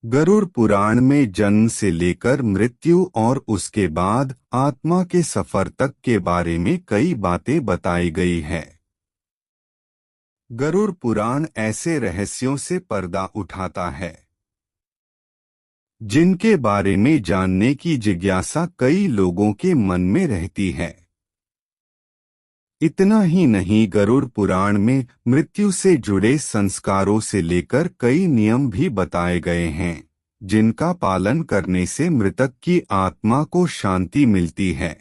गरुड़ पुराण में जन्म से लेकर मृत्यु और उसके बाद आत्मा के सफर तक के बारे में कई बातें बताई गई है। गरुड़ पुराण ऐसे रहस्यों से पर्दा उठाता है जिनके बारे में जानने की जिज्ञासा कई लोगों के मन में रहती है। इतना ही नहीं, गरुड़ पुराण में मृत्यु से जुड़े संस्कारों से लेकर कई नियम भी बताए गए हैं जिनका पालन करने से मृतक की आत्मा को शांति मिलती है,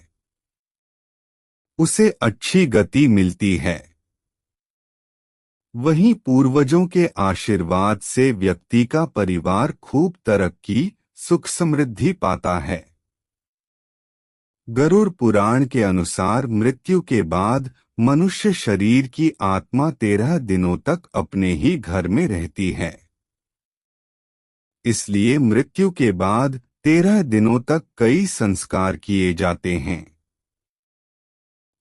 उसे अच्छी गति मिलती है। वहीं पूर्वजों के आशीर्वाद से व्यक्ति का परिवार खूब तरक्की सुख समृद्धि पाता है। गरुड़ पुराण के अनुसार मृत्यु के बाद मनुष्य शरीर की आत्मा 13 दिनों तक अपने ही घर में रहती है। इसलिए मृत्यु के बाद 13 दिनों तक कई संस्कार किए जाते हैं।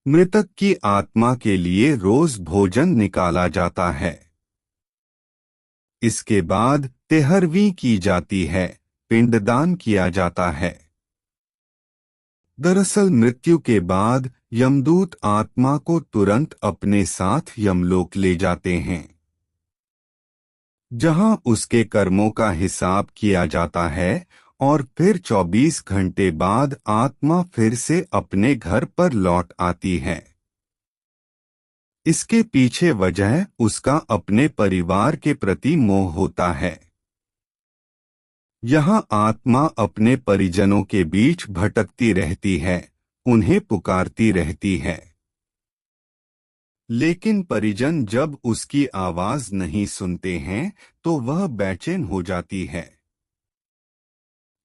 मृतक की आत्मा के लिए रोज भोजन निकाला जाता है। इसके बाद 13वीं की जाती है, पिंडदान किया जाता है। दरअसल मृत्यु के बाद यमदूत आत्मा को तुरंत अपने साथ यमलोक ले जाते हैं, जहां उसके कर्मों का हिसाब किया जाता है और फिर 24 घंटे बाद आत्मा फिर से अपने घर पर लौट आती है। इसके पीछे वजह उसका अपने परिवार के प्रति मोह होता है। यहाँ आत्मा अपने परिजनों के बीच भटकती रहती है, उन्हें पुकारती रहती है, लेकिन परिजन जब उसकी आवाज नहीं सुनते हैं तो वह बेचैन हो जाती है।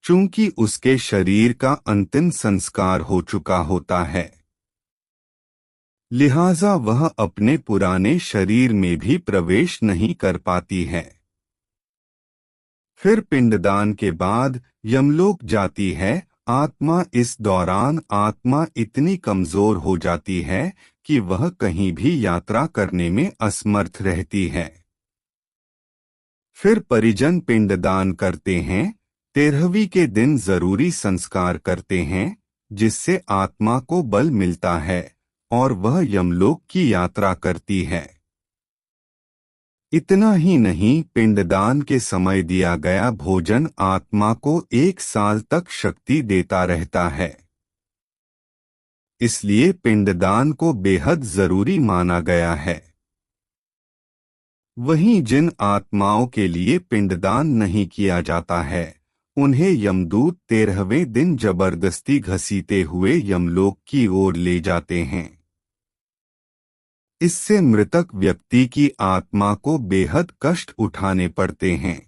चूंकि उसके शरीर का अंतिम संस्कार हो चुका होता है, लिहाजा वह अपने पुराने शरीर में भी प्रवेश नहीं कर पाती है। फिर पिंडदान के बाद यमलोक जाती है। आत्मा इस दौरान आत्मा इतनी कमजोर हो जाती है कि वह कहीं भी यात्रा करने में असमर्थ रहती है। फिर परिजन पिंडदान करते हैं। 13वीं के दिन जरूरी संस्कार करते हैं जिससे आत्मा को बल मिलता है और वह यमलोक की यात्रा करती है। इतना ही नहीं, पिंडदान के समय दिया गया भोजन आत्मा को 1 साल तक शक्ति देता रहता है। इसलिए पिंडदान को बेहद जरूरी माना गया है। वहीं जिन आत्माओं के लिए पिंडदान नहीं किया जाता है, उन्हें यमदूत 13वें दिन जबरदस्ती घसीटे हुए यमलोक की ओर ले जाते हैं। इससे मृतक व्यक्ति की आत्मा को बेहद कष्ट उठाने पड़ते हैं।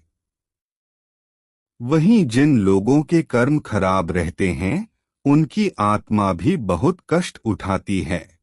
वहीं जिन लोगों के कर्म खराब रहते हैं, उनकी आत्मा भी बहुत कष्ट उठाती है।